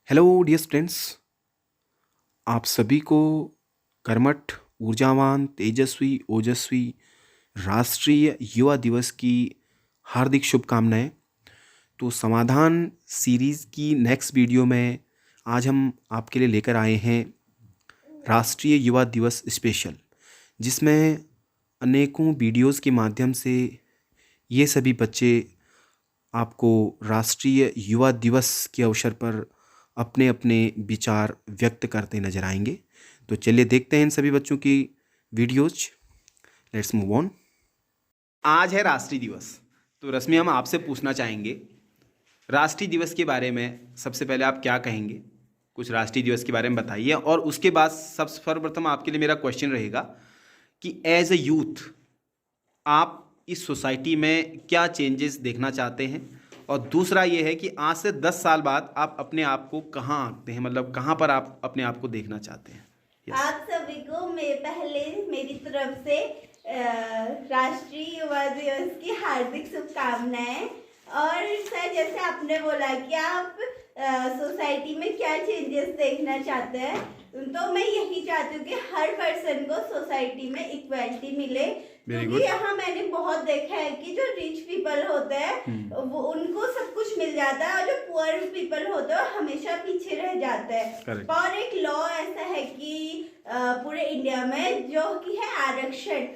Hello dear students, आप सभी को कर्मठ, ऊर्जावान, तेजस्वी, ओजस्वी राष्ट्रीय युवा दिवस की हार्दिक शुभकामनाएं। तो समाधान सीरीज़ की नेक्स्ट वीडियो में आज हम आपके लिए लेकर आए हैं राष्ट्रीय युवा दिवस स्पेशल, जिसमें अनेकों वीडियोज़ के माध्यम से ये सभी बच्चे आपको राष्ट्रीय युवा दिवस के अवसर पर अपने अपने विचार व्यक्त करते नजर आएंगे। तो चलिए देखते हैं इन सभी बच्चों की वीडियोज। Let's move on. आज है राष्ट्रीय दिवस, तो रश्मि हम आपसे पूछना चाहेंगे राष्ट्रीय दिवस के बारे में। सबसे पहले आप क्या कहेंगे, कुछ राष्ट्रीय दिवस के बारे में बताइए। और उसके बाद सबसे सर्वप्रथम आपके लिए मेरा क्वेश्चन रहेगा कि एज ए यूथ आप इस सोसाइटी में क्या चेंजेस देखना चाहते हैं। और दूसरा ये है कि आज से 10 साल बाद आप अपने आप को कहाँ आंकते हैं, मतलब कहाँ पर आप अपने आप को देखना चाहते हैं। yes. आप सभी को पहले मेरी तरफ से राष्ट्रीय युवा दिवस की हार्दिक शुभकामनाएं। और सर, जैसे आपने बोला कि आप सोसाइटी में क्या चेंजेस देखना चाहते हैं, तो मैं यही चाहती हूँ कि हर पर्सन को सोसाइटी में इक्वालिटी मिले। क्योंकि यहाँ मैंने बहुत देखा है कि जो रिच पीपल होते हैं वो उनको सब कुछ मिल जाता है, और जो पुअर पीपल होते हैं हमेशा पीछे रह जाते हैं। और एक लॉ ऐसा है कि पूरे इंडिया में जो कि है आरक्षण।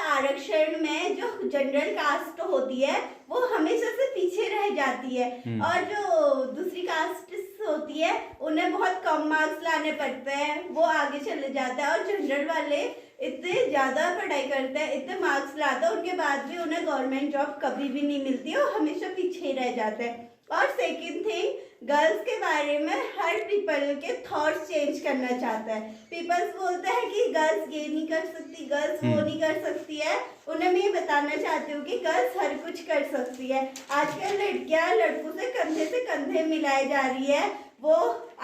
आरक्षण में जो जनरल कास्ट होती है वो हमेशा से पीछे रह जाती है, और जो दूसरी कास्ट होती है उन्हें बहुत कम मार्क्स लाने पड़ते हैं, वो आगे चले जाते हैं। और जनरल वाले इतने ज्यादा पढ़ाई करते हैं, इतने मार्क्स लाते हैं, उनके बाद भी उन्हें गवर्नमेंट जॉब कभी भी नहीं मिलती है, वो हमेशा पीछे ही रह जाते हैं। और सेकंड थिंग, गर्ल्स के बारे में हर पीपल के थॉट्स चेंज करना चाहता है। पीपल्स बोलते हैं कि गर्ल्स ये नहीं कर सकती, गर्ल्स वो नहीं कर सकती है। उन्हें मैं ये बताना चाहती हूँ कि गर्ल्स हर कुछ कर सकती है। आजकल लड़कियां लड़कों से कंधे मिलाई जा रही है। वो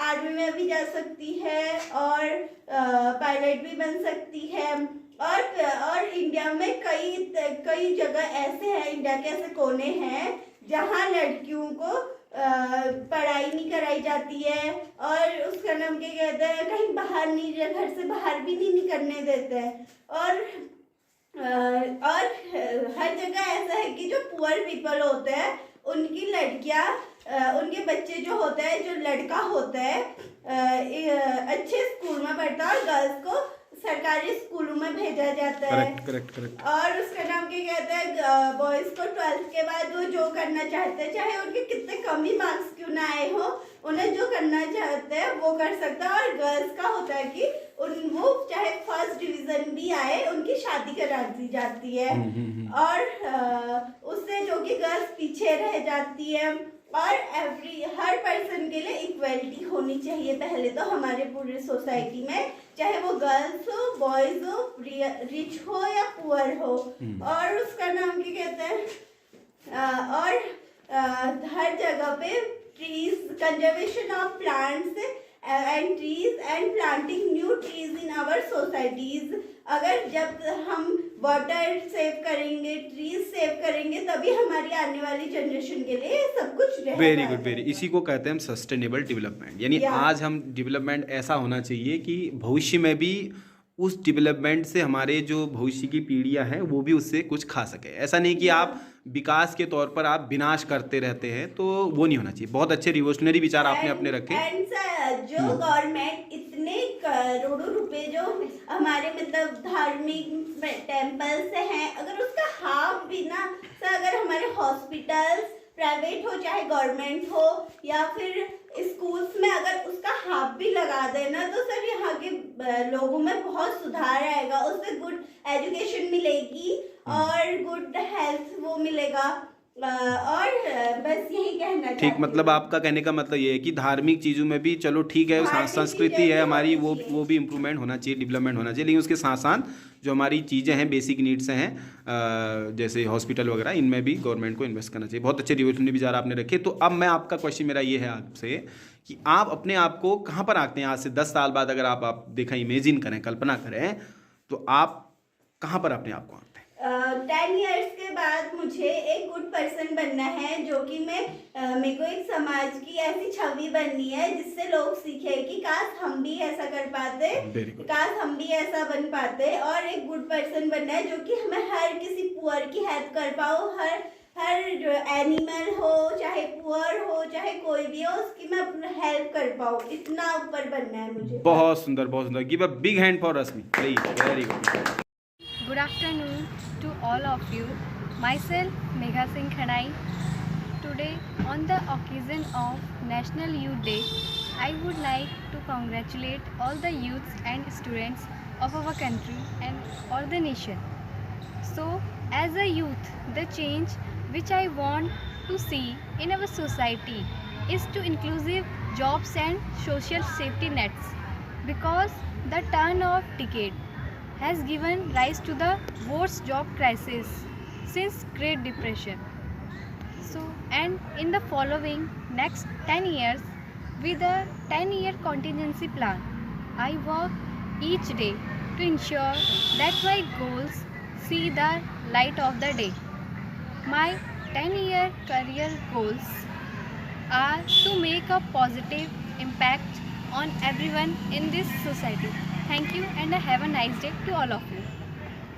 आर्मी में भी जा सकती है और पायलट भी बन सकती है। और इंडिया में कई जगह ऐसे हैं, इंडिया के ऐसे कोने हैं जहाँ लड़कियों को पढ़ाई नहीं कराई जाती है, और उसका नाम क्या कहते हैं, कहीं बाहर नहीं, घर से बाहर भी नहीं करने देते हैं। और हर जगह ऐसा है कि जो पुअर पीपल होते हैं उनकी लड़कियां, उनके बच्चे जो होते हैं, जो लड़का होता है अच्छे स्कूल में पढ़ता है, और गर्ल्स को सरकारी स्कूलों में भेजा जाता है। करेक्ट। और उसका नाम क्या कहते हैं, बॉयज को 12th के बाद वो जो करना चाहते हैं, चाहे उनके कितने कम ही मार्क्स क्यों ना आए हो, उन्हें जो करना चाहते हैं वो कर सकता है। और गर्ल्स का होता है कि वो चाहे फर्स्ट डिवीजन भी आए, उनकी शादी करा दी जाती है। और उससे जो कि गर्ल्स पीछे रह जाती है। और हर पर्सन के लिए इक्वलिटी होनी चाहिए पहले तो हमारे पूरे सोसाइटी में, चाहे वो गर्ल्स हो, बॉयज हो, रिच हो या पुअर हो। और उसका नाम क्या कहते हैं, और हर जगह पे trees, conservation of plants and trees and planting new trees in our societies. अगर जब हम वाटर सेव करेंगे, ट्रीज सेव करेंगे, तभी हमारी आने वाली जनरेशन के लिए सब कुछ रहेगा। Very good, very. इसी को कहते हैं हम सस्टेनेबल डेवलपमेंट। यानी आज हम डेवलपमेंट ऐसा होना चाहिए कि भविष्य में भी उस डेवलपमेंट से हमारे जो भविष्य की पीढ़ियां हैं वो भी उससे कुछ खा सके। ऐसा नहीं कि आप विकास के तौर पर आप विनाश करते रहते हैं, तो वो नहीं होना चाहिए। बहुत अच्छे रिवोल्यूशनरी विचार आपने अपने रखे। जो गवर्नमेंट इतने करोड़ों रुपए जो हमारे मतलब धार्मिक टेम्पल्स हैं, अगर उसका हाफ भी ना सर, अगर हमारे हॉस्पिटल्स प्राइवेट हो चाहे गवर्नमेंट हो, या फिर स्कूल्स में अगर उसका हाफ भी लगा देना, तो सर यहाँ के लोगों में बहुत सुधार आएगा। उससे गुड एजुकेशन मिलेगी और गुड हेल्थ वो मिलेगा। और बस यही कहना ठीक, मतलब आपका कहने का मतलब ये है कि धार्मिक चीज़ों में भी चलो ठीक है, संस्कृति है हमारी, वो भी इम्प्रूवमेंट होना चाहिए, डेवलपमेंट होना चाहिए, लेकिन उसके साथ साथ जो हमारी चीज़ें हैं, बेसिक नीड्स हैं, जैसे हॉस्पिटल वगैरह, इनमें भी गवर्नमेंट को इन्वेस्ट करना चाहिए। बहुत अच्छे रिवोल्यूशनरी विचार आपने रखे। तो अब मैं आपका क्वेश्चन मेरा ये है आपसे कि आप अपने आप को कहाँ पर आंकते हैं आज से 10 साल बाद? अगर आप देखा, इमेजिन करें, कल्पना करें, तो आप कहाँ पर अपने आप को आंकते हैं? 10 इयर्स के बाद मुझे एक गुड पर्सन बनना है, जो कि मेरे को एक समाज की ऐसी छवि बननी है जिससे लोग सीखे कि काश हम भी ऐसा कर पाते, Very good. काश हम भी ऐसा बन पाते। और एक गुड पर्सन बनना है जो कि मैं हर किसी पुअर की हेल्प कर पाऊँ, हर जो एनिमल हो, चाहे पुअर हो, चाहे कोई भी हो, उसकी मैं हेल्प कर पाऊँ, इतना ऊपर बनना है मुझे। बहुत सुंदर, बहुत सुंदर। Give a big hand for Rashmi. Very good. Good afternoon to all of you. Myself Megha Singh Khanai. Today, on the occasion of National Youth Day, I would like to congratulate all the youths and students of our country and all the nation. So, as a youth, the change which I want to see in our society is to inclusive jobs and social safety nets, because the turn of decade has given rise to the worst job crisis since Great Depression. So, and in the following next 10 years, with a 10-year contingency plan, I work each day to ensure that my goals see the light of the day. My 10-year career goals are to make a positive impact on everyone in this society. Thank you and have a nice day to all of you.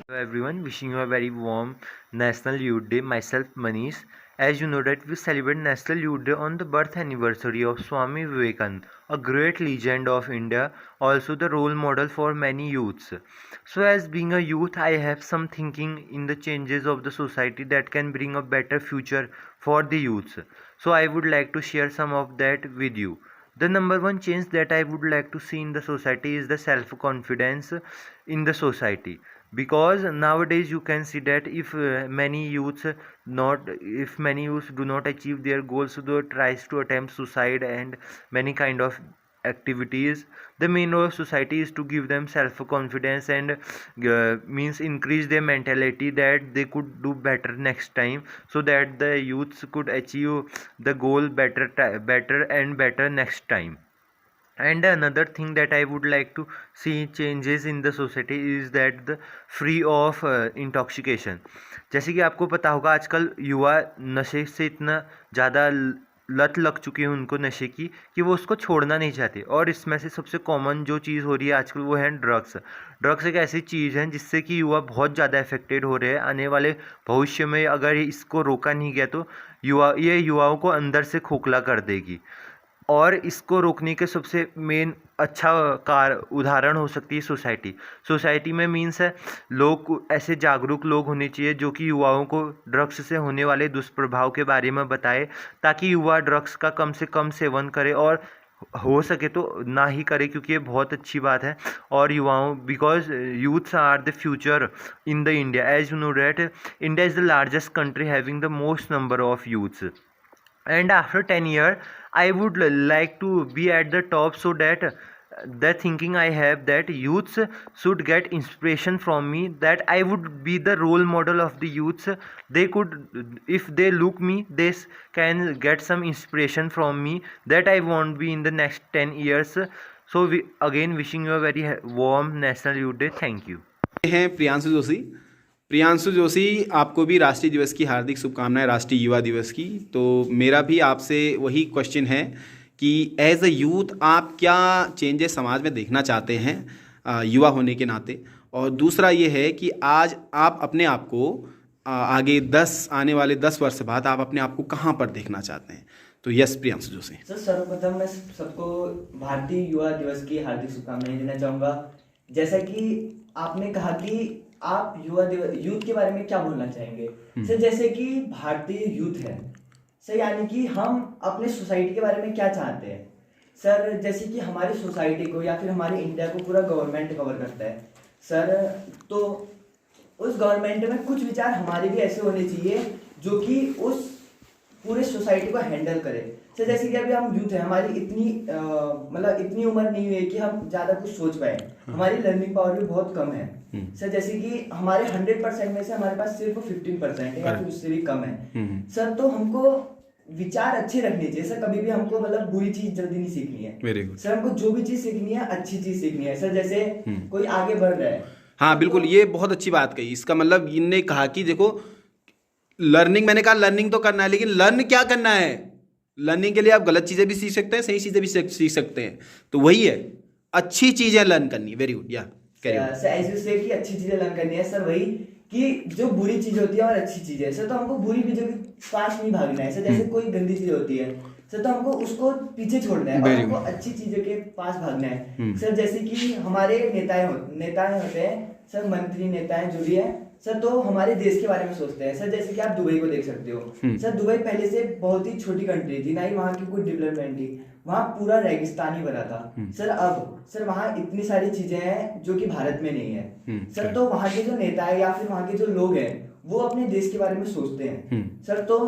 Hello everyone, wishing you a very warm National Youth Day. Myself Manish. As you know that we celebrate National Youth Day on the birth anniversary of Swami Vivekananda, a great legend of India, also the role model for many youths. So as being a youth, I have some thinking in the changes of the society that can bring a better future for the youths. So I would like to share some of that with you. The number one change that I would like to see in the society is the self-confidence in the society, because nowadays you can see that if many youths do not achieve their goals, so they tries to attempt suicide and many kind of activities. The main role of society is to give them self confidence and means increase their mentality that they could do better next time, so that the youths could achieve the goal better and better next time. And another thing that I would like to see changes in the society is that the free of intoxication. जैसे कि आपको पता होगा आजकल युवा नशे से इतना ज़्यादा लत लग चुकी है उनको नशे की कि वो उसको छोड़ना नहीं चाहते, और इसमें से सबसे कॉमन जो चीज़ हो रही है आजकल वो है ड्रग्स। ड्रग्स एक ऐसी चीज़ है जिससे कि युवा बहुत ज़्यादा अफेक्टेड हो रहे हैं। आने वाले भविष्य में अगर इसको रोका नहीं गया तो युवाओं को अंदर से खोखला कर देगी, और इसको रोकने के सबसे मेन अच्छा उदाहरण हो सकती है सोसाइटी में मीन्स है लोग ऐसे जागरूक लोग होने चाहिए जो कि युवाओं को ड्रग्स से होने वाले दुष्प्रभाव के बारे में बताए, ताकि युवा ड्रग्स का कम से कम सेवन करे और हो सके तो ना ही करे, क्योंकि ये बहुत अच्छी बात है। और युवाओं, because youths are the future in the India. As you know that India is the largest country having the most number of youths, and after 10 years I would like to be at the top, so that the thinking I have that youths should get inspiration from me, that I would be the role model of the youths. They could, if they look me, they can get some inspiration from me, that I won't be in the next 10 years. So again wishing you a very warm National Youth Day. Thank you. हैं प्रियांशु जोशी, आपको भी राष्ट्रीय दिवस की हार्दिक शुभकामनाएं, राष्ट्रीय युवा दिवस की। तो मेरा भी आपसे वही क्वेश्चन है कि एज अ यूथ आप क्या चेंजेस समाज में देखना चाहते हैं युवा होने के नाते, और दूसरा ये है कि आज आप अपने आप को आगे आने वाले 10 वर्ष बाद आप अपने आप को कहाँ पर देखना चाहते हैं। तो यस प्रियांशु जोशी सर, सर्वप्रथम मैं सबको भारतीय युवा दिवस की हार्दिक शुभकामनाएं देना चाहूँगा। जैसा कि आपने कहा कि आप यूथ के बारे में क्या बोलना चाहेंगे सर? जैसे कि भारतीय यूथ है सर, यानी कि हम अपने सोसाइटी के बारे में क्या चाहते हैं सर? जैसे कि हमारी सोसाइटी को या फिर हमारे इंडिया को पूरा गवर्नमेंट कवर करता है सर, तो उस गवर्नमेंट में कुछ विचार हमारे भी ऐसे होने चाहिए जो कि उस पूरे सोसाइटी को हैंडल करे सर। जैसे कि अभी हम यूथ है, हमारी इतनी उम्र नहीं हुई है कि हम ज़्यादा कुछ सोच पाए, हमारी लर्निंग पावर भी बहुत कम है सर। जैसे कि हमारे 100% में से हमारे पास सिर्फ 15% है या फिर उससे भी कम है सर। तो हमको विचार अच्छे रखने चाहिए सर, कभी भी हमको बुरी चीज जल्दी नहीं सीखनी है सर। हमको जो भी चीज सीखनी है अच्छी चीज सीखनी है सर। जैसे कोई आगे बढ़ रहा है हाँ बिल्कुल, ये बहुत अच्छी बात कही। इसका मतलब इनने कहा कि देखो, लर्निंग, मैंने कहा लर्निंग तो करना है, लेकिन लर्न क्या करना है? लर्निंग के लिए आप गलत चीज़ें भी सीख सकते हैं, सही चीज़ें भी सीख सकते हैं। तो वही है, अच्छी चीज़ें लर्न करनी। Very good, yeah carry on. Sir as you say कि अच्छी चीजें लर्न करनी है सर, वही कि जो बुरी चीज होती है और अच्छी चीज है सर, तो हमको बुरी चीजों के पास नहीं भागना है सर। जैसे कोई गंदी चीज होती है सर, तो हमको उसको पीछे छोड़ना है और Very हमको good. अच्छी चीजों के पास भागना है सर। जैसे कि हमारे नेताएं होते हैं सर, मंत्री नेताएं जो भी है सर, तो हमारे देश के बारे में सोचते हैं सर। जैसे कि आप दुबई को देख सकते हो सर, दुबई पहले से बहुत ही छोटी कंट्री थी, ना ही वहाँ की कोई डेवलपमेंट थी, वहाँ पूरा रेगिस्तान ही भरा था सर। अब सर वहाँ इतनी सारी चीजें हैं जो कि भारत में नहीं है सर। तो वहाँ के जो नेता है या फिर वहाँ के जो लोग हैं वो अपने देश के बारे में सोचते हैं सर। तो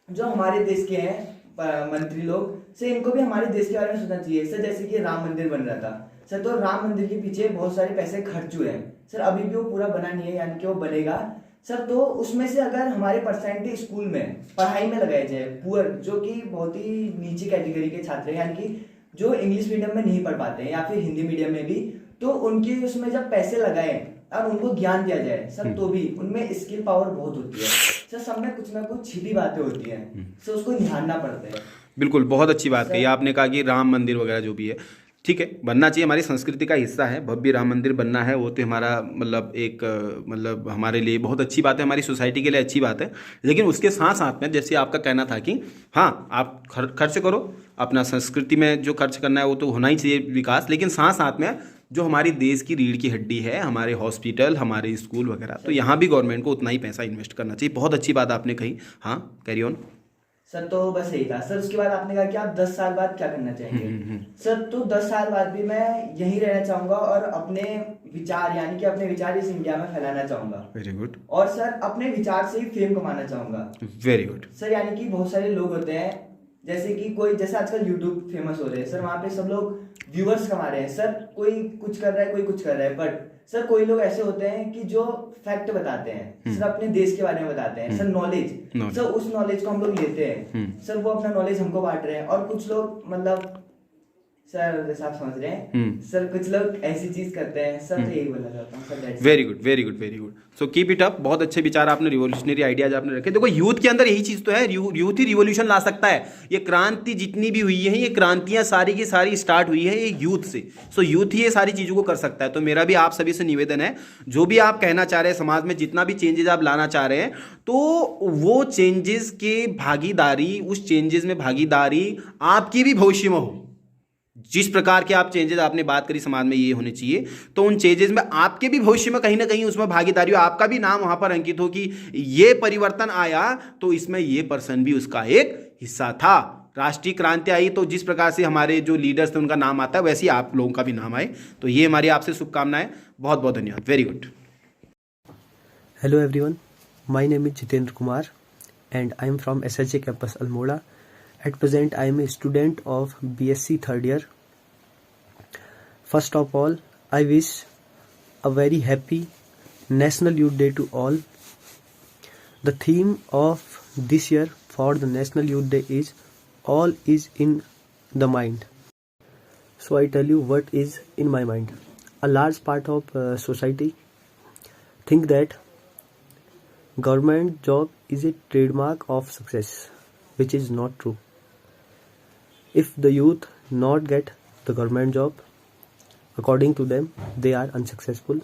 जो हमारे देश के हैं मंत्री लोग सर, इनको भी हमारे देश के बारे में सोचना चाहिए सर। जैसे कि राम मंदिर बन रहा था सर, तो राम मंदिर के पीछे बहुत सारे पैसे खर्च हुए हैं सर, अभी भी वो पूरा बना नहीं है, यानी कि वो बनेगा सर। तो उसमें से अगर हमारे परसेंटेज स्कूल में पढ़ाई में लगाए जाए, पुअर जो कि बहुत ही नीचे कैटेगरी के छात्र हैं, यानी कि जो इंग्लिश मीडियम में नहीं पढ़ पाते हैं या फिर हिंदी मीडियम में भी, तो उनके उसमें जब पैसे लगाए और उनको ज्ञान दिया जाए सर, तो भी उनमें स्किल पावर बहुत होती है सर। सब में कुछ ना कुछ छिपी बातें होती हैं सर, उसको निहारना पड़ता है। बिल्कुल, बहुत अच्छी बात कही आपने। कहा कि राम मंदिर वगैरह जो भी है, ठीक है, बनना चाहिए, हमारी संस्कृति का हिस्सा है। भव्य राम मंदिर बनना है, वो तो हमारा मतलब एक मतलब हमारे लिए बहुत अच्छी बात है, हमारी सोसाइटी के लिए अच्छी बात है। लेकिन उसके साथ साथ में जैसे आपका कहना था कि हाँ, आप खर्च करो अपना, संस्कृति में जो खर्च करना है वो तो होना ही चाहिए विकास, लेकिन साथ साथ में जो हमारी देश की रीढ़ की हड्डी है, हमारे हॉस्पिटल, हमारे स्कूल वगैरह, तो यहाँ भी गवर्नमेंट को उतना ही पैसा इन्वेस्ट करना चाहिए। बहुत अच्छी बात आपने कही। हाँ, कैरी ऑन। सर तो बस यही था सर। उसके बाद आपने कहा कि आप 10 साल बाद क्या करना चाहेंगे सर, तो 10 साल बाद भी मैं यहीं रहना चाहूंगा और अपने विचार, यानी कि अपने विचार इस इंडिया में फैलाना चाहूंगा। Very good. और सर अपने विचार से ही फेम कमाना चाहूंगा। वेरी गुड सर यानी कि बहुत सारे लोग होते हैं, जैसे कि कोई, जैसे आजकल यूट्यूब फेमस हो रहे हैं सर, वहाँ पे सब लोग व्यूअर्स कमा रहे हैं सर। कोई कुछ कर रहा है, कोई कुछ कर रहा है, बट सर कोई लोग ऐसे होते हैं कि जो फैक्ट बताते हैं सर, अपने देश के बारे में बताते हैं सर, नॉलेज सर, उस नॉलेज को हम लोग लेते हैं सर, वो अपना नॉलेज हमको बांट रहे हैं। और कुछ लोग मतलब सर, जैसे आप समझ रहे हैं सर, कुछ लोग ऐसी चीज करते हैं सर। तो यही बोलना चाहता हूँ sir. Very good, very good, very good. So keep it up. बहुत अच्छे विचार आपने, रिवोल्यूशनरी आइडियाज आपने रखे। देखो, यूथ के अंदर यही चीज़ तो है, यूथ ही रिवोल्यूशन ला सकता है। ये क्रांति जितनी भी हुई है, ये क्रांतियां सारी की सारी स्टार्ट हुई है ये यूथ से। सो यूथ ही ये सारी चीज़ों को कर सकता है। तो मेरा भी आप सभी से निवेदन है, जो भी आप कहना चाह रहे हैं, समाज में जितना भी चेंजेस आप लाना चाह रहे हैं, तो वो चेंजेस के भागीदारी, उस चेंजेस में भागीदारी आपकी भी भविष्य में हो। जिस प्रकार के आप चेंजेस आपने बात करी समाज में ये होने चाहिए, तो उन चेंजेस में आपके भी भविष्य में कहीं ना कहीं उसमें भागीदारी हो, आपका भी नाम वहां पर अंकित हो कि ये परिवर्तन आया तो इसमें ये पर्सन भी उसका एक हिस्सा था। राष्ट्रीय क्रांति आई तो जिस प्रकार से हमारे जो लीडर्स थे उनका नाम आता है, वैसे ही आप लोगों का भी नाम आए। तो ये हमारी आपसे शुभकामनाएं। बहुत बहुत धन्यवाद। Very good. Hello everyone, my name is Jitendra Kumar and I am from SHJ campus Almora. At present I am a student of BSc third year. First of all, I wish a very happy National Youth Day to all. The theme of this year for the National Youth Day is All is in the Mind. So I tell you what is in my mind. A large part of society think that government job is a trademark of success, which is not true. If the youth not get the government job, according to them, they are unsuccessful.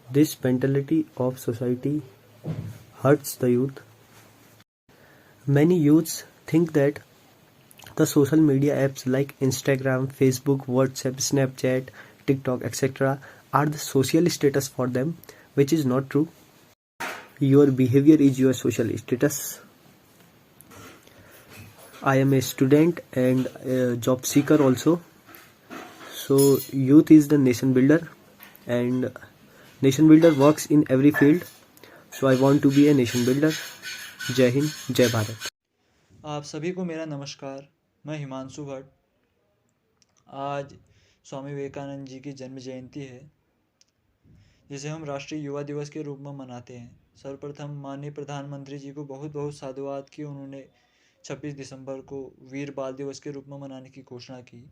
This mentality of society hurts the youth. Many youths think that the social media apps like Instagram, Facebook, WhatsApp, Snapchat, TikTok, etc. are the social status for them, which is not true. Your behavior is your social status. I am a student and a job seeker also. So youth is the nation builder and nation builder works in every field. So I want to be a nation builder. जय हिंद, जय भारत। आप सभी को मेरा नमस्कार। मैं हिमांशु भट्ट। आज स्वामी विवेकानंद जी की जन्म जयंती है, जिसे हम राष्ट्रीय युवा दिवस के रूप में मनाते हैं। सर्वप्रथम माननीय प्रधानमंत्री जी को बहुत बहुत साधुवाद कि उन्होंने 26 दिसंबर को वीर बाल दिवस के रूप में मनाने की घोषणा की।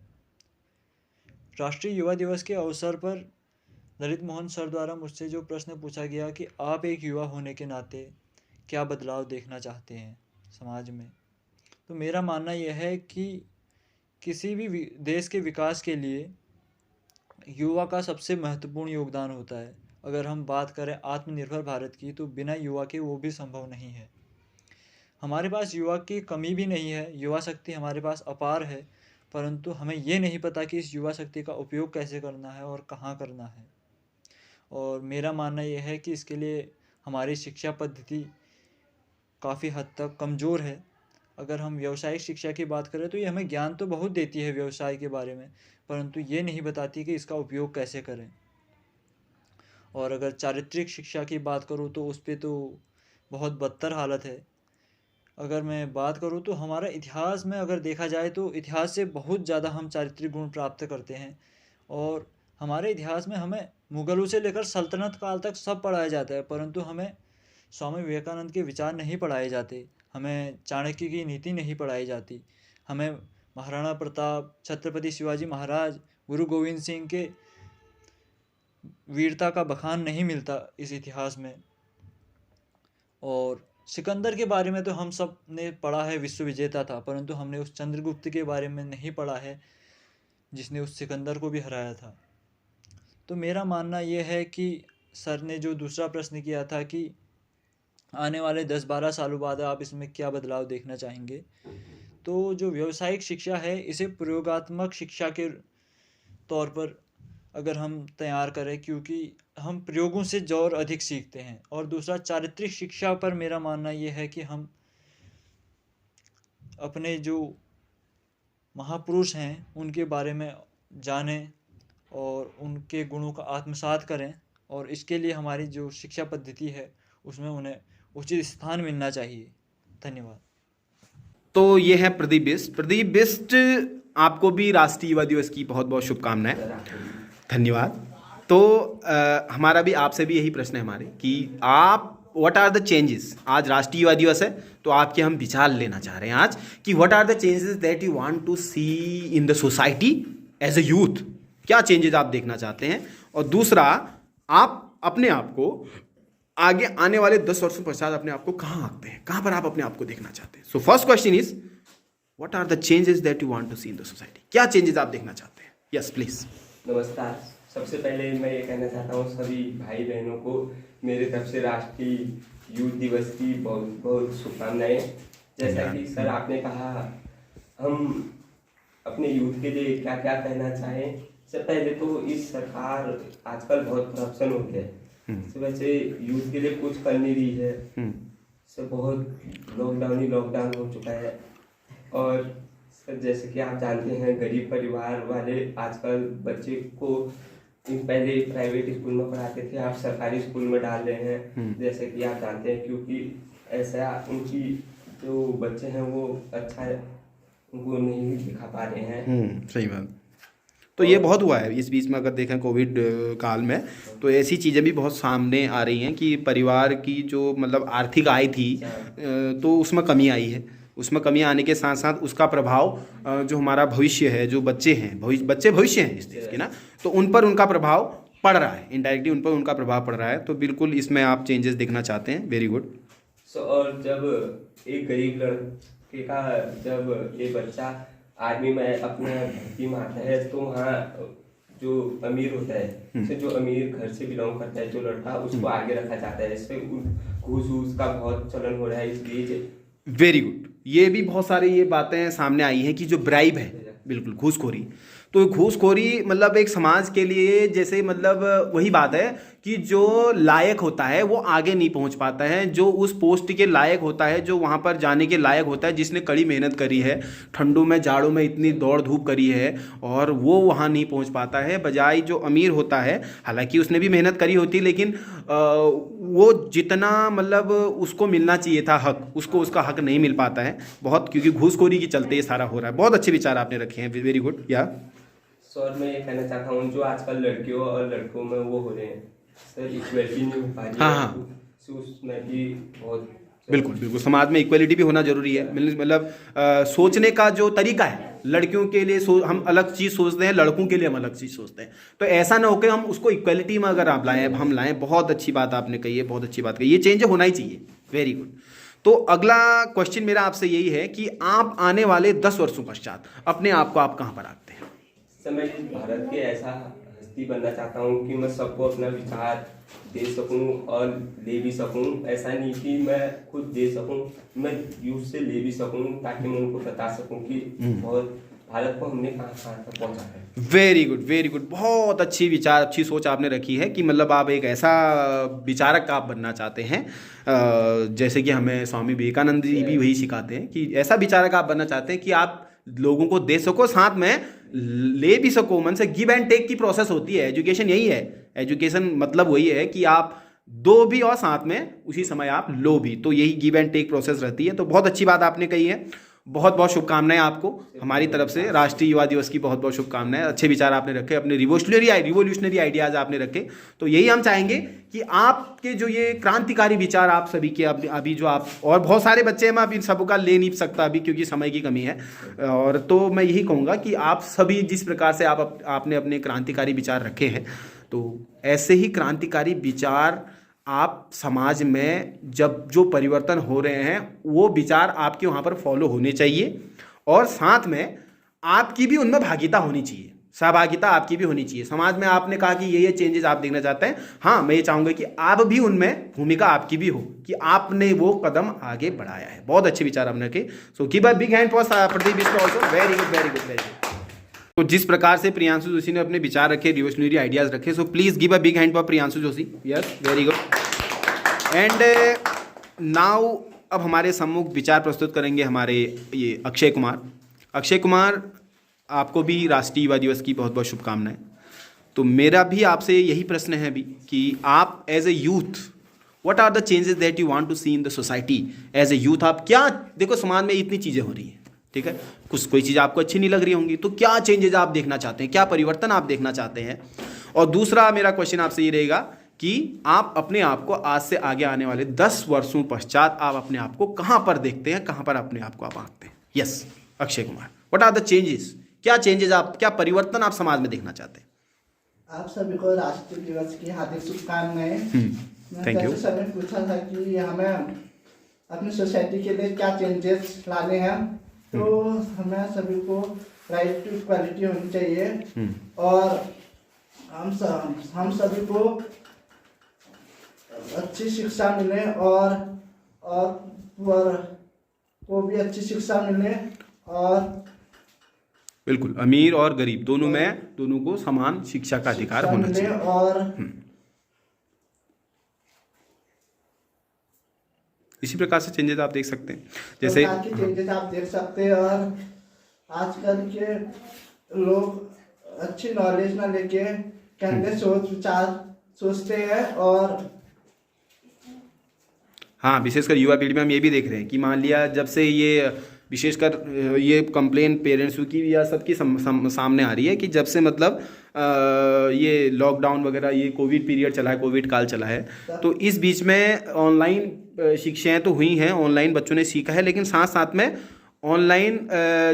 राष्ट्रीय युवा दिवस के अवसर पर ललित मोहन सर द्वारा मुझसे जो प्रश्न पूछा गया कि आप एक युवा होने के नाते क्या बदलाव देखना चाहते हैं समाज में, तो मेरा मानना यह है कि किसी भी देश के विकास के लिए युवा का सबसे महत्वपूर्ण योगदान होता है। अगर हम बात करें आत्मनिर्भर भारत की, तो बिना युवा के वो भी संभव नहीं है। हमारे पास युवा की कमी भी नहीं है, युवा शक्ति हमारे पास अपार है, परंतु हमें ये नहीं पता कि इस युवा शक्ति का उपयोग कैसे करना है और कहाँ करना है। और मेरा मानना यह है कि इसके लिए हमारी शिक्षा पद्धति काफ़ी हद तक कमज़ोर है। अगर हम व्यावसायिक शिक्षा की बात करें तो ये हमें ज्ञान तो बहुत देती है व्यवसाय के बारे में, परंतु ये नहीं बताती कि इसका उपयोग कैसे करें। और अगर चारित्रिक शिक्षा की बात करूँ तो उस पर तो बहुत बदतर हालत है। अगर मैं बात करूँ तो हमारा इतिहास में अगर देखा जाए तो इतिहास से बहुत ज़्यादा हम चारित्रिक गुण प्राप्त करते हैं। और हमारे इतिहास में हमें मुग़लों से लेकर सल्तनत काल तक सब पढ़ाया जाता है, परंतु हमें स्वामी विवेकानंद के विचार नहीं पढ़ाए जाते, हमें चाणक्य की नीति नहीं पढ़ाई जाती, हमें महाराणा प्रताप, छत्रपति शिवाजी महाराज, गुरु गोविंद सिंह के वीरता का बखान नहीं मिलता इस इतिहास में। और सिकंदर के बारे में तो हम सब ने पढ़ा है, विश्व विजेता था, परंतु हमने उस चंद्रगुप्त के बारे में नहीं पढ़ा है जिसने उस सिकंदर को भी हराया था। तो मेरा मानना यह है कि सर ने जो दूसरा प्रश्न किया था कि आने वाले 10-12 सालों बाद आप इसमें क्या बदलाव देखना चाहेंगे, तो जो व्यावसायिक शिक्षा है इसे प्रयोगात्मक शिक्षा के तौर पर अगर हम तैयार करें, क्योंकि हम प्रयोगों से और अधिक सीखते हैं। और दूसरा चारित्रिक शिक्षा पर मेरा मानना ये है कि हम अपने जो महापुरुष हैं उनके बारे में जानें और उनके गुणों का आत्मसात करें, और इसके लिए हमारी जो शिक्षा पद्धति है उसमें उन्हें उचित स्थान मिलना चाहिए। धन्यवाद। तो ये है प्रदीप बिष्ट। प्रदीप बिष्ट, आपको भी राष्ट्रीय युवा दिवस की बहुत बहुत शुभकामनाएं। धन्यवाद। तो हमारा भी आपसे भी यही प्रश्न है हमारे कि आप व्हाट आर द चेंजेस, आज राष्ट्रीय युवा दिवस है तो आपके हम विचार लेना चाह रहे हैं आज कि what are the changes that you want to see in the society as a youth. क्या चेंजेस आप देखना चाहते हैं, और दूसरा आप अपने आप को आगे आने वाले 10 वर्षों पश्चात अपने आप को कहाँ आंकते हैं, कहाँ पर आप अपने आप को देखना चाहते हैं। So first question is what are the changes that you want to see in the society. क्या चेंजेस आप देखना चाहते हैं? Yes please. नमस्कार। सबसे पहले मैं ये कहना चाहता हूँ सभी भाई बहनों को मेरी तरफ से राष्ट्रीय यूथ दिवस की बहुत बहुत शुभकामनाएं। जैसा कि सर आपने कहा हम अपने यूथ के लिए क्या क्या कहना चाहें, सबसे पहले तो इस सरकार आजकल बहुत करप्शन हो गया है, वैसे यूथ के लिए कुछ कर नहीं रही है, सब बहुत लॉकडाउन हो चुका है। और सर जैसे कि आप जानते हैं गरीब परिवार वाले आजकल बच्चे को पहले प्राइवेट स्कूल में पढ़ाते थे, आप सरकारी स्कूल में डाल रहे हैं, जैसे कि आप जानते हैं, क्योंकि ऐसा उनकी जो बच्चे हैं वो अच्छा उनको नहीं दिखा पा रहे हैं। सही बात। तो ये बहुत हुआ है इस बीच में, अगर देखें कोविड काल में तो ऐसी चीज़ें भी बहुत सामने आ रही हैं कि परिवार की जो मतलब आर्थिक आय थी तो उसमें कमी आई है। उसमें कमी आने के साथ साथ उसका प्रभाव जो हमारा भविष्य है, जो बच्चे हैं, बच्चे भविष्य हैं इस देश के ना, तो उन पर उनका प्रभाव पड़ रहा है, इनडायरेक्टली उन पर उनका प्रभाव पड़ रहा है। तो बिल्कुल इसमें आप चेंजेस देखना चाहते हैं, वेरी गुड। और जब एक गरीब लड़के का जब ये बच्चा आर्मी में अपना भर्ती में आता है तो वहाँ जो अमीर होता है, जो अमीर घर से बिलोंग करता है जो लड़का, उसको आगे रखा जाता है। इससे घूस का बहुत चलन हो रहा है इस बीच। Very good. ये भी बहुत सारी ये बातें सामने आई हैं कि जो ब्राइब है, बिल्कुल घूसखोरी, तो घूसखोरी मतलब एक समाज के लिए जैसे मतलब वही बात है कि जो लायक होता है वो आगे नहीं पहुंच पाता है, जो उस पोस्ट के लायक होता है, जो वहां पर जाने के लायक होता है, जिसने कड़ी मेहनत करी है, ठंडों में जाड़ों में इतनी दौड़ धूप करी है, और वो वहां नहीं पहुंच पाता है। बजाय जो अमीर होता है, हालांकि उसने भी मेहनत करी होती, लेकिन वो जितना मतलब उसको मिलना चाहिए था हक, उसको उसका हक नहीं मिल पाता है बहुत, क्योंकि घूसखोरी के चलते ये सारा हो रहा है। बहुत अच्छे विचार आपने रखे हैं, वेरी गुड। या सर मैं ये कहना चाहता हूँ जो आजकल लड़कियों और लड़कों में वो हो रहे हैं सर, इक्वलिटी नहीं हो पा रही है, उसमें भी बहुत बिल्कुल बिल्कुल, समाज में इक्वलिटी भी होना जरूरी है। मतलब सोचने का जो तरीका है, लड़कियों के लिए हम अलग चीज़ सोचते हैं, लड़कों के लिए हम अलग चीज़ सोचते हैं। तो ऐसा ना हो कि हम उसको इक्वलिटी में अगर आप लाएं, हम लाएं। बहुत अच्छी बात आपने कही है, बहुत अच्छी बात कही, ये चेंज होना ही चाहिए। Very good. तो अगला क्वेश्चन मेरा आपसे यही है कि आप आने वाले 10 वर्षों पश्चात अपने आप को आप कहाँ पर रखते हैं? सर, मैं भारत के ऐसा हस्ती बनना चाहता हूँ कि मैं सबको अपना विचार दे सकूं और ले भी सकूं। ऐसा नहीं कि मैं खुद दे सकूं, मैं यूथ से ले भी सकूं, ताकि मैं उनको बता सकूं कि बहुत भारत को हमने कहाँ तक पहुँचा है। Very good, very good. बहुत अच्छी विचार, अच्छी सोच आपने रखी है कि मतलब आप एक ऐसा विचारक आप बनना चाहते हैं, जैसे कि हमें स्वामी विवेकानंद जी भी वही सिखाते हैं कि ऐसा विचारक आप बनना चाहते हैं कि आप लोगों को दे सको, साथ में ले भी सको। मन से गिव एंड टेक की प्रोसेस होती है। एजुकेशन यही है। एजुकेशन मतलब वही है कि आप दो भी और साथ में उसी समय आप लो भी। तो यही गिव एंड टेक प्रोसेस रहती है। तो बहुत अच्छी बात आपने कही है। बहुत बहुत शुभकामनाएं आपको हमारी तरफ से। राष्ट्रीय युवा दिवस की बहुत बहुत शुभकामनाएं। अच्छे विचार आपने रखे, अपने रिवोल्यूशनरी आइडियाज़ आपने रखे। तो यही हम चाहेंगे कि आपके जो ये क्रांतिकारी विचार आप सभी के अभी जो आप और बहुत सारे बच्चे हैं, मैं अभी सबका ले नहीं सकता अभी क्योंकि समय की कमी है। और तो मैं यही कहूँगा कि आप सभी जिस प्रकार से आपने अपने क्रांतिकारी विचार रखे हैं, तो ऐसे ही क्रांतिकारी विचार आप समाज में जब जो परिवर्तन हो रहे हैं वो विचार आपके वहाँ पर फॉलो होने चाहिए। और साथ में आपकी भी उनमें भागीदारी होनी चाहिए, सहभागिता आपकी भी होनी चाहिए। समाज में आपने कहा कि ये चेंजेस आप देखना चाहते हैं, हाँ मैं ये चाहूँगा कि आप भी उनमें भूमिका आपकी भी हो कि आपने वो कदम आगे बढ़ाया है। बहुत अच्छे विचार हमने रखे। So give a big hand for Pradeep Biswa also. Very good, very good, very good. तो जिस प्रकार से प्रियांशु जोशी ने अपने विचार रखे, रिवोल्यूशनरी आइडियाज़ रखे, so please give a big hand for Priyanshu Joshi. Yes, very good. And now अब हमारे सम्मुख विचार प्रस्तुत करेंगे हमारे ये अक्षय कुमार। अक्षय कुमार, आपको भी राष्ट्रीय युवा दिवस की बहुत बहुत शुभकामनाएं। तो मेरा भी आपसे यही प्रश्न है अभी कि आप as a youth, what are the changes that you want to see in the society as a youth? आप क्या, देखो समाज में इतनी चीज़ें हो रही हैं, ठीक है, कोई चीज़ आपको अच्छी नहीं लग रही होंगी, तो क्या चेंजेस आप देखना चाहते हैं, क्या परिवर्तन आप देखना चाहते हैं? और दूसरा मेरा क्वेश्चन आपसे ये रहेगा कि आप अपने आप को आज से आगे आने वाले 10 वर्षों पश्चात आप अपने आप को कहाँ पर देखते हैं, कहाँ पर अपने आप को आप आंकते हैं? Yes Akshay Kumar, what are the changes? क्या चेंजेस आप, क्या परिवर्तन आप समाज में देखना चाहते हैं? आप सभी को राष्ट्रीय दिवस की हार्दिक शुभकामनाएं। Thank you. सर ने पूछा था कि हमें अपनी सोसाइटी के लिए क्या चेंजेस लाने हैं, तो हमें सभी को राइट टू इक्वालिटी होनी चाहिए और हम सभी को अच्छी शिक्षा मिले और को भी अच्छी शिक्षा मिले और बिल्कुल, अमीर और गरीब दोनों को समान शिक्षा का अधिकार होना चाहिए। और इसी प्रकार से चेंजेस आप देख सकते हैं, जैसे चेंजेस आप देख सकते हैं। और आजकल के लोग अच्छी नॉलेज ना लेके गंदे सोच विचार सोचते हैं। और हाँ, विशेषकर युवा पीढ़ी में हम ये भी देख रहे हैं कि मान लिया जब से ये विशेषकर ये कंप्लेन पेरेंट्स की या सबकी सामने आ रही है कि जब से मतलब ये लॉकडाउन वगैरह, ये कोविड पीरियड चला है, कोविड काल चला है, तो इस बीच में ऑनलाइन शिक्षाएं तो हुई हैं, ऑनलाइन बच्चों ने सीखा है, लेकिन साथ साथ में ऑनलाइन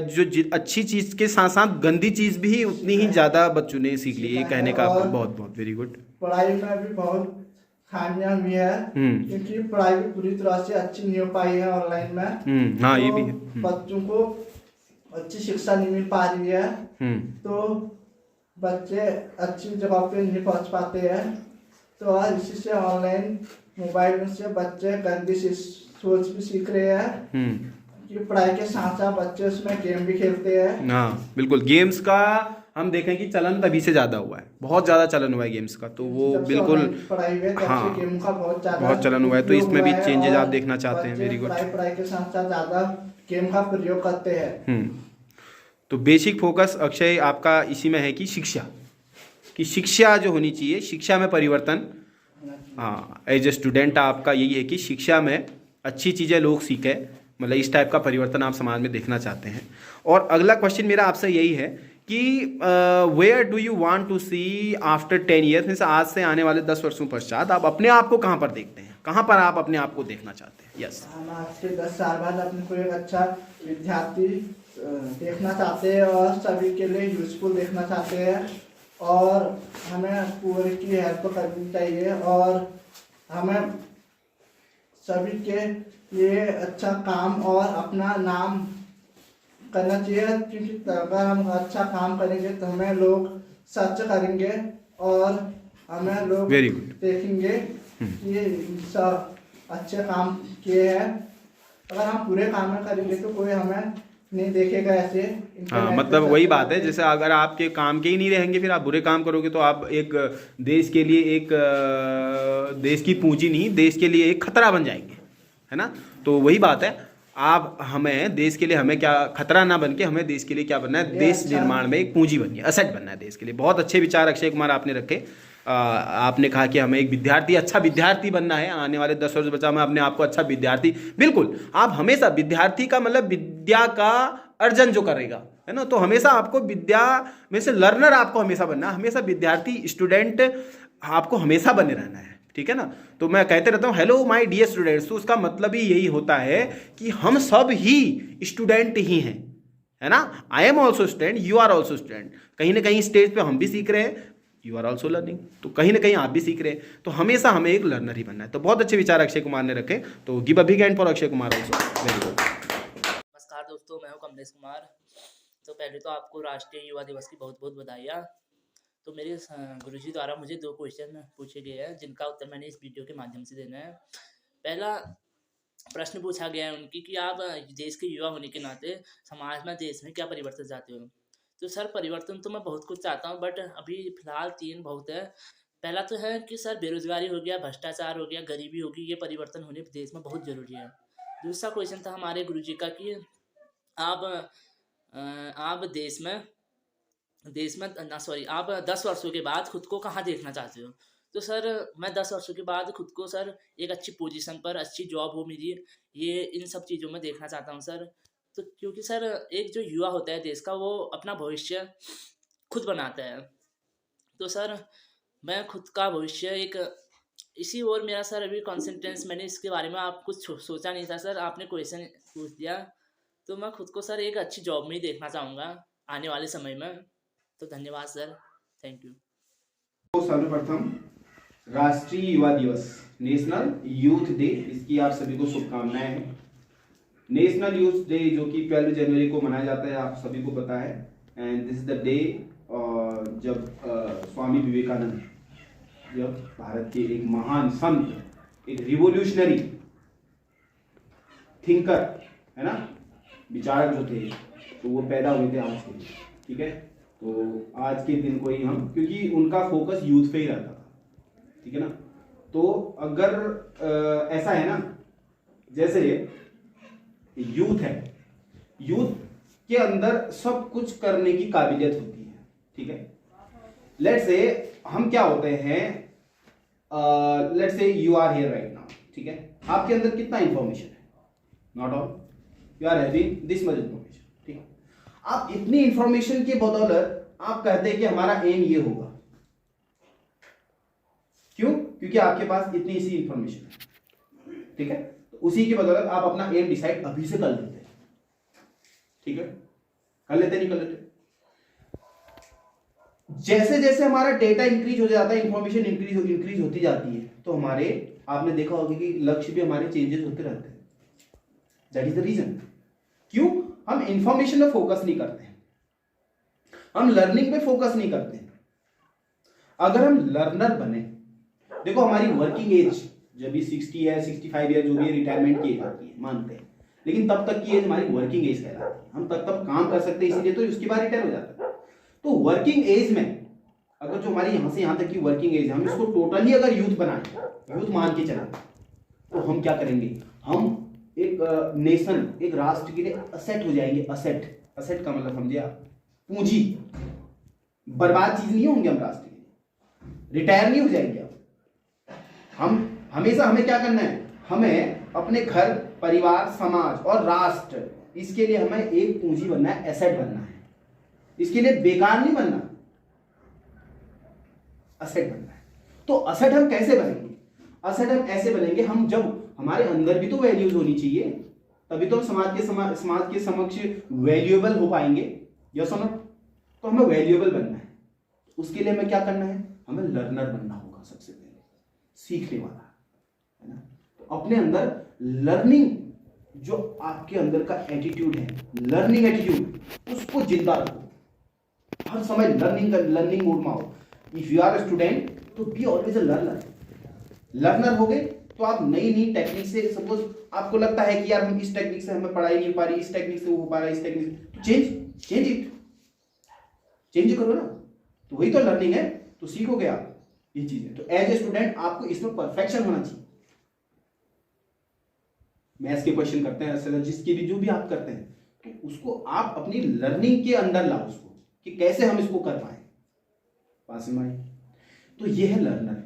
जो अच्छी चीज़ के साथ साथ गंदी चीज़ भी उतनी ही ज़्यादा बच्चों ने सीख ली। ये कहने का आपका बहुत बहुत वेरी गुड। पढ़ाई में भी बहुत खामियां भी है क्योंकि पढ़ाई भी पूरी तरह से अच्छी नहीं हो पाई है ऑनलाइन में। हाँ, तो ये भी है। बच्चों को अच्छी शिक्षा नहीं मिल पा रही है, तो बच्चे अच्छी जगह पे नहीं पहुंच पाते हैं। तो आज इसी से ऑनलाइन मोबाइल से बच्चे गंदी सोच भी सीख रहे हैं कि पढ़ाई के साथ साथ बच्चे उसमें गेम भी खेलते हैं। हाँ बिल्कुल, गेम्स का हम देखें कि चलन तभी से ज़्यादा हुआ है, बहुत ज़्यादा चलन हुआ है गेम्स का, तो वो बिल्कुल पढ़ाई में हाँ गेम का बहुत चलन हुआ है। तो इसमें भी चेंजेस आप देखना चाहते हैं। Very good. पढ़ाई के साथ साथ ज़्यादा गेम का प्रयोग करते हैं। तो बेसिक फोकस अक्षय आपका इसी में है कि शिक्षा जो होनी चाहिए, शिक्षा में परिवर्तन। हाँ, एज ए स्टूडेंट आपका यही है कि शिक्षा में अच्छी चीज़ें लोग सीखें, मतलब इस टाइप का परिवर्तन आप समाज में देखना चाहते हैं। और अगला क्वेश्चन मेरा आपसे यही है कि where do you want to see after 10 years, means आज से आने वाले 10 वर्षों पश्चात आप अपने आप को कहाँ पर देखते हैं? कहाँ पर आप अपने आप को देखना चाहते हैं? यस। हम आज के 10 साल बाद अपने को एक अच्छा विद्यार्थी देखना चाहते हैं और सभी के लिए यूजफुल देखना चाहते हैं, और हमें पूरे की हेल्प करनी चाहिए और हमें सभी के लिए अच्छा काम और अपना नाम करना चाहिए, क्योंकि अगर हम अच्छा काम करेंगे तो हमें लोग सर्च करेंगे और हमें लोग वेरी गुड देखेंगे कि ये सब अच्छे काम किए हैं। अगर हम पूरे काम में करेंगे तो कोई हमें नहीं देखेगा ऐसे। हाँ, मतलब वही बात है, जैसे अगर आपके काम के ही नहीं रहेंगे फिर आप बुरे काम करोगे तो आप एक देश के लिए एक देश की पूंजी नहीं, देश के लिए एक खतरा बन जाएंगे, है ना। तो वही बात है, आप हमें देश के लिए हमें क्या खतरा ना बन के हमें देश के लिए क्या बनना है, देश निर्माण में एक पूंजी बननी है, असेट बनना है देश के लिए। बहुत अच्छे विचार अक्षय कुमार आपने रखे। आपने कहा कि हमें एक विद्यार्थी, अच्छा विद्यार्थी बनना है, आने वाले 10 वर्ष बचा मैं अपने आप को अच्छा विद्यार्थी। बिल्कुल, आप हमेशा विद्यार्थी का मतलब विद्या का अर्जन जो करेगा, है ना, तो हमेशा आपको विद्या में से लर्नर आपको हमेशा बनना है, हमेशा विद्यार्थी स्टूडेंट आपको हमेशा बने रहना है, ठीक है ना। तो मैं कहते रहता हूँ हेलो माय डियर स्टूडेंट्स, तो उसका मतलब ही यही होता है कि हम सब ही स्टूडेंट ही हैं, है ना। I am also student, you are also student. कहीं ना कहीं स्टेज पे हम भी सीख रहे हैं, यू आर ऑल्सो लर्निंग, तो कहीं ना कहीं आप भी सीख रहे हैं, तो हमेशा हमें एक लर्नर ही बनना है। तो बहुत अच्छे विचार अक्षय कुमार ने रखे, तो give a big hand for Akshay Kumar also, very good. नमस्कार दोस्तों, मैं हूं कमलेश कुमार। तो पहले तो आपको राष्ट्रीय युवा दिवस की बहुत बहुत बधाइयाँ। तो मेरे गुरुजी द्वारा मुझे 2 क्वेश्चन पूछे गए हैं जिनका उत्तर मैंने इस वीडियो के माध्यम से देना है। पहला प्रश्न पूछा गया है उनकी कि आप देश के युवा होने के नाते समाज में, देश में क्या परिवर्तन चाहते हो। तो सर, परिवर्तन तो मैं बहुत कुछ चाहता हूँ, बट अभी फिलहाल 3 बहुत है। पहला तो है कि सर बेरोजगारी हो गया, भ्रष्टाचार हो गया, गरीबी होगी, ये परिवर्तन होने देश में बहुत ज़रूरी है। दूसरा क्वेश्चन था हमारे गुरुजी का कि आप आप 10 वर्षों के बाद खुद को कहाँ देखना चाहते हो। तो सर, मैं 10 वर्षों के बाद खुद को सर एक अच्छी पोजीशन पर, अच्छी जॉब हो मेरी, ये इन सब चीज़ों में देखना चाहता हूँ सर। तो क्योंकि सर एक जो युवा होता है देश का, वो अपना भविष्य खुद बनाता है। तो सर मैं खुद का भविष्य एक इसी ओर मेरा सर अभी कॉन्सेंट्रेंस, मैंने इसके बारे में आप कुछ सोचा नहीं था सर, आपने क्वेश्चन पूछ दिया। तो मैं खुद को सर एक अच्छी जॉब में ही देखना चाहूँगा आने वाले समय में। तो धन्यवाद सर, थैंक यू। तो सर्वप्रथम राष्ट्रीय युवा दिवस, नेशनल यूथ डे, इसकी आप सभी को शुभकामनाएं हैं। नेशनल यूथ डे जो कि 12 जनवरी को मनाया जाता है, आप सभी को पता है। And this is the day जब स्वामी विवेकानंद, जब भारत के एक महान संत, एक रिवोल्यूशनरी थिंकर, है ना, विचारक जो थे, तो वो पैदा हुए थे आज के दिन, ठीक है। तो आज के दिन को ही हम, क्योंकि उनका फोकस यूथ पे ही रहता था, ठीक है ना। तो अगर ऐसा है ना, जैसे यूथ है, यूथ के अंदर सब कुछ करने की काबिलियत होती है, ठीक है। लेट्स से हम क्या होते हैं, let's say you are here right now, ठीक है। आपके अंदर कितना इंफॉर्मेशन है, not all, you are having this much information, ठीक है। आप इतनी इंफॉर्मेशन के बदौलत आप कहते हैं कि हमारा एम ये होगा, क्यों? क्योंकि आपके पास इतनी सी इंफॉर्मेशन है, ठीक है। तो उसी की बदौलत आप अपना एम डिसाइड अभी से कर लेते हैं, ठीक है। कर लेते नहीं कर लेते। जैसे जैसे हमारा डेटा इंक्रीज हो जाता है, इंफॉर्मेशन इंक्रीज होती जाती है, तो हमारे, आपने देखा होगा कि लक्ष्य भी हमारे चेंजेस होते रहते हैं। That is the reason. क्यों? हम इंफॉर्मेशन पे फोकस नहीं करते हैं, हम लर्निंग पे फोकस नहीं करते हैं। अगर हम लर्नर बने, देखो हमारी वर्किंग एज जब भी 60 है, 65 ईयर जो भी रिटायरमेंट की एज आती है, मानते हैं, लेकिन तब तक की एज हमारी वर्किंग एज कहलाती है। हम तब काम कर सकते हैं, इसीलिए तो उसके बाद रिटायर हो जाता है। तो वर्किंग एज में अगर जो हमारी यहां से यहां तक की वर्किंग एज है, हम इसको टोटली अगर यूथ बनाएं, यूथ मान के चलें, तो हम क्या करेंगे, हम एक नेशन, एक राष्ट्र के लिए असेट हो जाएंगे। असेट का मतलब समझे आप, पूंजी, बर्बाद चीज नहीं होंगे हम राष्ट्र के लिए, रिटायर नहीं हो जाएंगे हम हमेशा हमें क्या करना है, हमें अपने घर, परिवार, समाज और राष्ट्र, इसके लिए हमें एक पूंजी बनना है, एसेट बनना है। इसके लिए बेकार नहीं बनना, असेट बनना है। तो असेट हम कैसे बनेंगे? असेट हम ऐसे बनेंगे, हम जब हमारे अंदर भी तो वैल्यूज होनी चाहिए, तभी तो हम समाज के समक्ष वैल्यूएबल हो पाएंगे। यस और नो? तो हमें वैल्यूएबल बनना है, उसके लिए हमें क्या करना है, हमें लर्नर बनना होगा, सबसे पहले सीखने वाला, है ना। तो अपने अंदर लर्निंग, जो आपके अंदर का एटीट्यूड है, लर्निंग एटीट्यूड, उसको जिंदा रखो, हर समय लर्निंग मोड में आओ। If you are a student तो बी ऑलवेज अ लर्नर हो गए तो आप नई नई टेक्निक से, सपोज आपको लगता है कि यार हम इस टेक्निक से हमें पढ़ाई नहीं हो पा रही, इस टेक्निक से वो हो पा रहा है, इस टेक्निक से, तो चेंज करो ना, तो वही तो लर्निंग है, तो सीखोगे आप ये चीजें। तो एज ए स्टूडेंट आपको इसमें परफेक्शन होना चाहिए। मैथ्स के क्वेश्चन करते हैं, एसएलजीएस के भी जो भी आप करते हैं, तो उसको आप अपनी लर्निंग के अंदर लाओ उसको, कि कैसे हम इसको कर पाए, पास में आए। तो ये है लर्नर।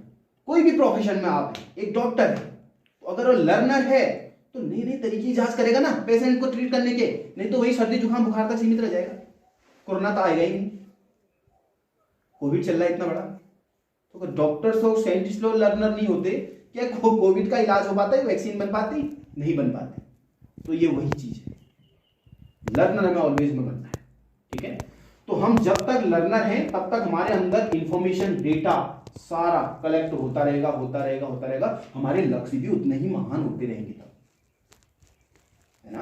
कोई भी प्रोफेशन में आप हैं, एक डॉक्टर है, तो अगर वो लर्नर है तो नई नई तरीके इजाज करेगा ना पेशेंट को ट्रीट करने के, नहीं तो वही सर्दी जुकाम बुखार तक सीमित रह जाएगा, कोरोना तो आएगा ही नहीं। कोविड चल रहा है इतना बड़ा, तो अगर डॉक्टर्स और साइंटिस्ट लोग लर्नर नहीं होते, क्या कोविड का इलाज हो पाता है, वैक्सीन बन पाती, नहीं बन पाते। तो ये वही चीज है, लर्नर हमें ऑलवेज में बनना है, ठीक है। तो हम जब तक लर्नर हैं तब तक हमारे अंदर इंफॉर्मेशन, डेटा सारा कलेक्ट होता रहेगा, हमारे लक्ष्य भी उतने ही महान होते रहेंगे तब, है ना,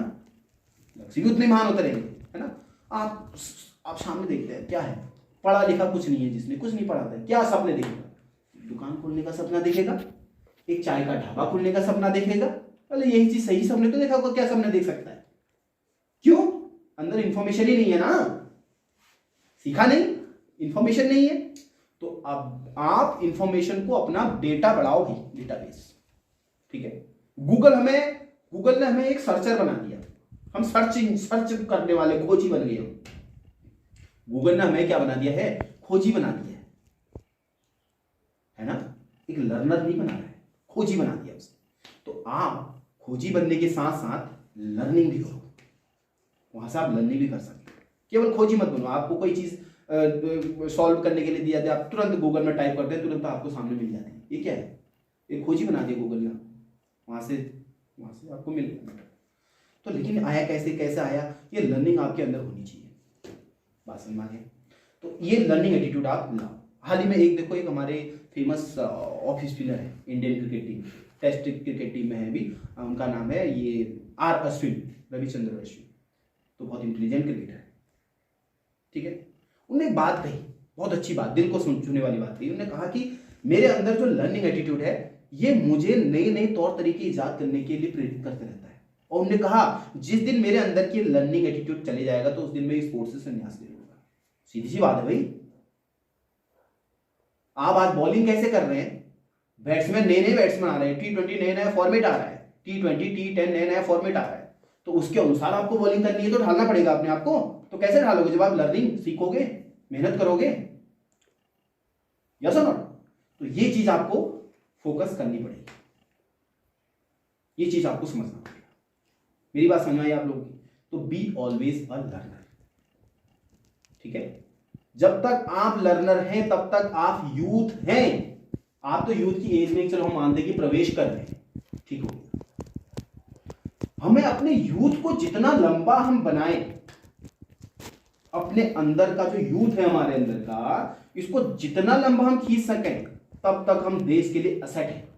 लक्ष्य भी उतने महान होते रहेंगे, है ना। आप सामने देखते हैं क्या है, पढ़ा लिखा कुछ नहीं है, जिसने कुछ नहीं पढ़ा था, क्या सपने देखेगा, दुकान खोलने का सपना देखेगा, एक चाय का ढाबा खोलने का सपना देखेगा। पहले यही चीज सही सपने तो देखा होगा, क्या सपने देख सकता है, क्यों, अंदर इंफॉर्मेशन ही नहीं है ना, सीखा नहीं, इंफॉर्मेशन नहीं है। तो अब आप इंफॉर्मेशन को अपना डेटा बढ़ाओ ही, डेटाबेस, ठीक है। गूगल ने हमें एक सर्चर बना दिया, हम सर्च करने वाले खोजी बन गए। गूगल ने हमें क्या बना दिया है, खोजी बना दिया है ना, एक लर्नर नहीं बना रहा है, खोजी बना दिया उसने। तो आप खोजी बनने के साथ साथ लर्निंग भी करो, वहां से आप लर्निंग भी कर सकते हो। केवल खोजी मत बनो, आपको कोई चीज सॉल्व करने के लिए दिया जाए, आप तुरंत गूगल में टाइप करते हैं, तुरंत आपको सामने मिल जाती है, ये क्या है, एक खोजी बना दिया गूगल ने, वहां से आपको मिल गया। तो लेकिन आया कैसे आया, ये लर्निंग आपके अंदर होनी चाहिए, बात समझ में। तो ये लर्निंग एटीट्यूड आप लाओ। हाल ही में एक हमारे फेमस ऑफ स्पिनर है Indian cricket team, test cricket team में है भी, उनका नाम है ये आर अश्विन, रविचंद्र अश्विन, तो बहुत इंटेलिजेंट क्रिकेटर है, ठीक है। उन्होंने एक बात कही, बहुत अच्छी बात, दिल को छूने वाली बात कही। उन्होंने कहा कि मेरे अंदर जो लर्निंग एटीट्यूड है, ये मुझे नए नए तौर तरीके ईजाद करने के लिए प्रेरित करते रहता है। और उन्होंने कहा जिस दिन मेरे अंदर की लर्निंग एटीट्यूड चले जाएगा तो उस दिन मैं स्पोर्ट्स से संन्यास ले लूंगा। सीधी सी बात है भाई। आप आज बॉलिंग कैसे कर रहे हैं, बैट्समैन नए बैट्समैन आ रहे हैं, T20 नया फॉर्मेट आ रहा है, T20 T10 नया फॉर्मेट आ रहा है, तो उसके अनुसार आपको बॉलिंग करनी है, तो ढालना पड़ेगा अपने आप को। तो कैसे ढालोगे, जब आप लर्निंग सीखोगे, मेहनत करोगे, यस और नॉट। तो ये चीज आपको फोकस करनी पड़ेगी, ये चीज आपको समझना पड़ेगा। मेरी बात समझ आई आप लोगों की। तो बी ऑलवेज अ लर्नर, ठीक है। जब तक आप लर्नर हैं तब तक आप यूथ हैं। आप तो यूथ की एज में, चलो हम मानते कि प्रवेश कर रहे हैं, ठीक हो। हमें अपने यूथ को जितना लंबा हम बनाएं, अपने अंदर का जो यूथ है हमारे अंदर का, इसको जितना लंबा हम खींच सकें तब तक हम देश के लिए असेट है।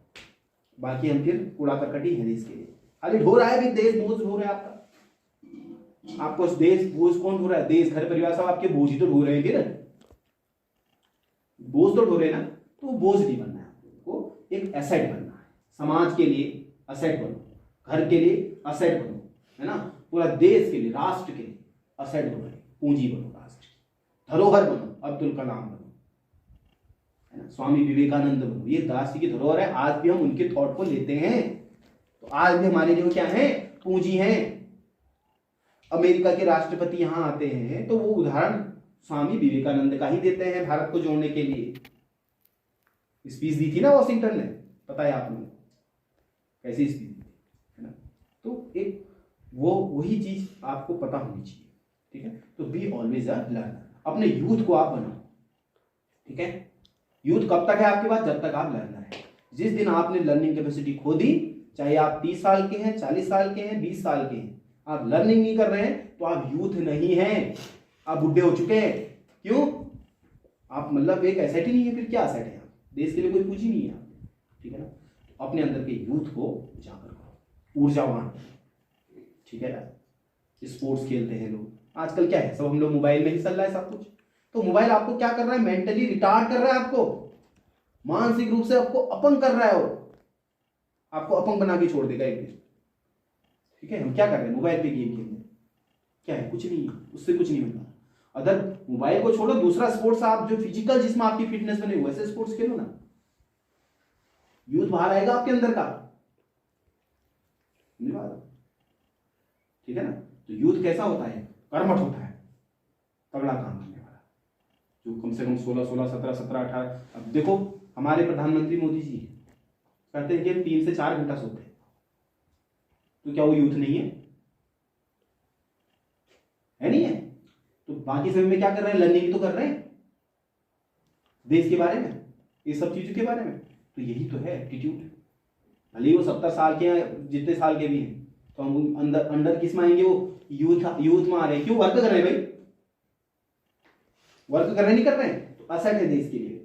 बाकी हम फिर कूड़ा करकट ही है देश के लिए। खाली ढो रहा है भी देश, बोझ ढो रहा है आपको देश बोझ कौन ढो रहा है, देश घर परिवार सब आपके बोझ ही तो ढो रहे हैं, फिर बोझ तो ढो रहे हैं ना। तो वो बोझ नहीं बनना है, आपको एक एसेट बनना है। समाज के लिए असेट बनो, घर के लिए असेट बनो, है ना, पूरा देश के लिए, राष्ट्र के लिए असेट बनो, पूंजी बनो, राष्ट्र की धरोहर बनो, अब्दुल कलाम बनो, है ना, स्वामी विवेकानंद बनो। ये राष्ट्र की धरोहर है, आज भी हम उनके थॉट को लेते हैं, तो आज भी हमारे लिए क्या है, पूंजी है। अमेरिका के राष्ट्रपति यहां आते हैं तो वो उदाहरण स्वामी विवेकानंद का ही देते हैं भारत को जोड़ने के लिए। स्पीच दी थी ना वॉशिंगटन ने, पता है आप लोगों को कैसी स्पीच दी, है ना। तो एक वो वही चीज आपको पता होनी चाहिए, ठीक है। तो बी ऑलवेज अ लर्नर, अपने यूथ को आप बनाओ, ठीक है। यूथ कब तक है आपके पास, जब तक आप लर्नर है। जिस दिन आपने लर्निंग कैपेसिटी खो दी, चाहे आप 30 साल के हैं, 40 साल के हैं, 20 साल के हैं, आप लर्निंग नहीं कर रहे हैं तो आप यूथ नहीं हैं, आप बुढ़े हो चुके हैं। क्यों? आप मतलब एक एसेट ही नहीं है, फिर क्या एसेट है? आप देश के लिए कोई पूंजी नहीं है आप, ठीक है ना। तो अपने अंदर के यूथ को उजागर करो, ऊर्जावान, ठीक है ना। स्पोर्ट्स खेलते हैं लोग, आजकल क्या है, सब हम लोग मोबाइल में ही चल रहा है सब कुछ। तो मोबाइल आपको क्या कर रहा है? मेंटली रिटार्ड कर रहा है, आपको मानसिक रूप से आपको अपंग कर रहा है, और आपको अपंग बना के छोड़ देगा एक दिन, ठीक है। हम क्या कर रहे हैं? मोबाइल पे गेम खेल रहे हैं, क्या है? कुछ नहीं है, उससे कुछ नहीं होता। अगर मोबाइल को छोड़ो, दूसरा स्पोर्ट्स आप जो फिजिकल, जिसमें आपकी फिटनेस बने वैसे स्पोर्ट्स खेलो ना, यूथ बाहर आएगा आपके अंदर का, ठीक है ना। तो यूथ कैसा होता है? कर्मठ होता है, तगड़ा काम करने वाला, जो कम से कम 16, 17, 18। अब देखो हमारे प्रधानमंत्री मोदी जी कहते हैं कि 3 से 4 घंटा सोते हैं, तो क्या वो यूथ नहीं है? नहीं है? तो बाकी समय में क्या कर रहे हैं? लर्निंग तो कर रहे हैं देश के बारे में, ये सब चीजों के बारे में। तो यही तो है एप्टीट्यूड। भले वो 70 साल के हैं, जितने साल के भी हैं, तो हम अंडर किस में आएंगे? वो यूथ में आ रहे हैं। क्यों? वर्क कर रहे हैं भाई, वर्क कर रहे नहीं कर रहे हैं, तो एसेट है देश के लिए।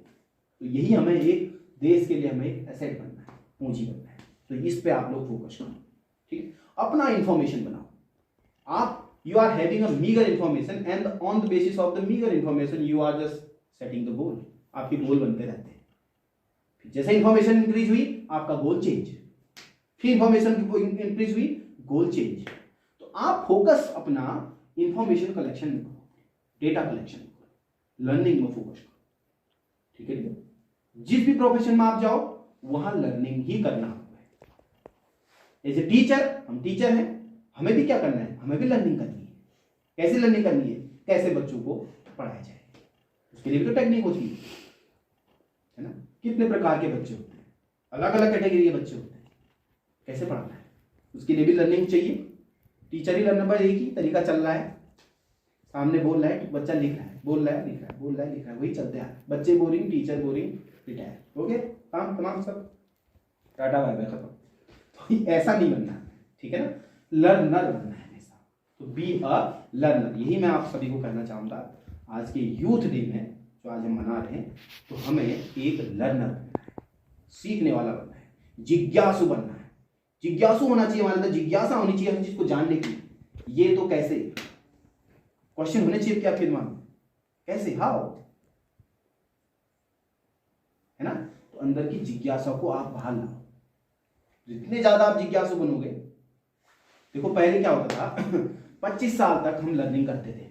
तो यही हमें एक देश के लिए हमें एक एसेट बनना है, पूंजी बनना है। तो इस पे आप लोग फोकस करो, ठीक है। अपना इंफॉर्मेशन बनाओ। आप you are having a meager information and on the basis of the meager information you are just setting the goal. आपके गोल बनते रहते हैं, फिर जैसे इंफॉर्मेशन इंक्रीज हुई आपका गोल चेंज, फिर इंफॉर्मेशन इंक्रीज हुई गोल चेंज। तो आप फोकस अपना इंफॉर्मेशन कलेक्शन में करो, डेटा कलेक्शन में करो, लर्निंग में फोकस करो, ठीक है। जिस भी प्रोफेशन में आप जाओ वहां लर्निंग ही करना है। एज ए टीचर, हम टीचर हैं, हमें भी क्या करना है? हमें भी लर्निंग करनी है। कैसे लर्निंग करनी है? कैसे बच्चों को पढ़ाया जाए, उसके लिए भी तो टेक्निक होती है ना। कितने प्रकार के बच्चे होते हैं, अलग अलग कैटेगरी के बच्चे होते हैं, कैसे पढ़ाना है उसके लिए भी लर्निंग चाहिए। टीचर ही लर्निंग पर एक ही तरीका चल रहा है, सामने बोल रहा है, बच्चा लिख रहा है, बोल रहा है, लिख रहा है, बोल रहा है, लिख रहा है, वही चलते हैं। बच्चे boring, teacher boring, retire, okay, काम तमाम सब टाटा बाय बाय खत्म। तो ऐसा नहीं बनना, ठीक है ना। लर्नर बनना है हमेशा, तो बी अ लर्नर। यही मैं आप सभी को कहना चाहूँगा आज के यूथ डे में जो आज हम मना रहे हैं। तो हमें एक लर्नर बनना है, सीखने वाला बनना है, जिज्ञासु बनना है। जिज्ञासु होना चाहिए हमारे अंदर, जिज्ञासा होनी चाहिए हर चीज को जानने की। ये तो कैसे, क्वेश्चन होने चाहिए क्या दिमाग में, कैसे, हाउ, है ना। तो अंदर की जिज्ञासा को आप बाहर लाओ। जितने ज्यादा आप जिज्ञासु बनोगे, देखो पहले क्या होता था 25 साल तक हम लर्निंग करते थे।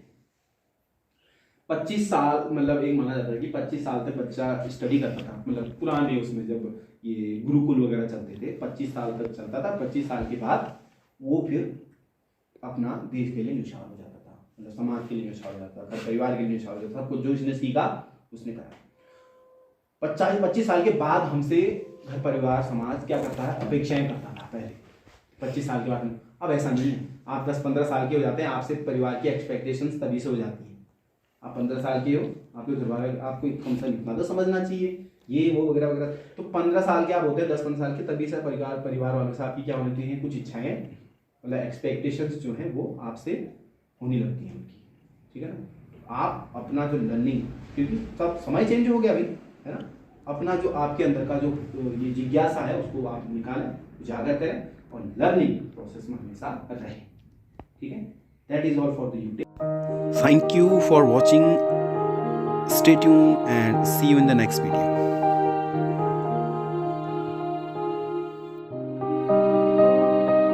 25 साल मतलब एक माना जाता है कि 25 साल तक बच्चा स्टडी करता था, मतलब पुराने उसमें जब ये गुरुकुल वगैरह चलते थे 25 साल तक चलता था। 25 साल के बाद वो फिर अपना देश के लिए न्यौछावर हो जाता था, मतलब समाज के लिए न्यौछावर हो जाता था, परिवार के लिए न्यौछावर हो जाता था। कुछ जो इसने सीखा उसने करा। 25 साल के बाद हमसे घर परिवार समाज क्या करता है, अपेक्षाएं करता था पहले 25 साल के बाद में। अब ऐसा नहीं है, आप 10-15 साल के हो जाते हैं, आपसे परिवार की एक्सपेक्टेशंस तभी से हो जाती है। आप 15 साल के हो, आपके घर वाले आपको कम से कम तो समझना चाहिए, ये वो वगैरह वगैरह। तो 15 साल के आप होते हैं, 10-15 साल के, तभी से परिवार वालों से आपकी क्या होती है, कुछ इच्छाएं, मतलब एक्सपेक्टेशंस जो हैं वो आपसे होने लगती हैं उनकी, ठीक है ना। आप अपना जो लर्निंग, क्योंकि सब समय चेंज हो गया अभी, है ना। अपना जो आपके अंदर का जो ये जिज्ञासा है उसको आप निकालें, उजागर करें और लर्निंग प्रोसेस में हमेशा रहें, ठीक है। That is all for the youth. Thank you for watching. Stay tuned and see you in the next video.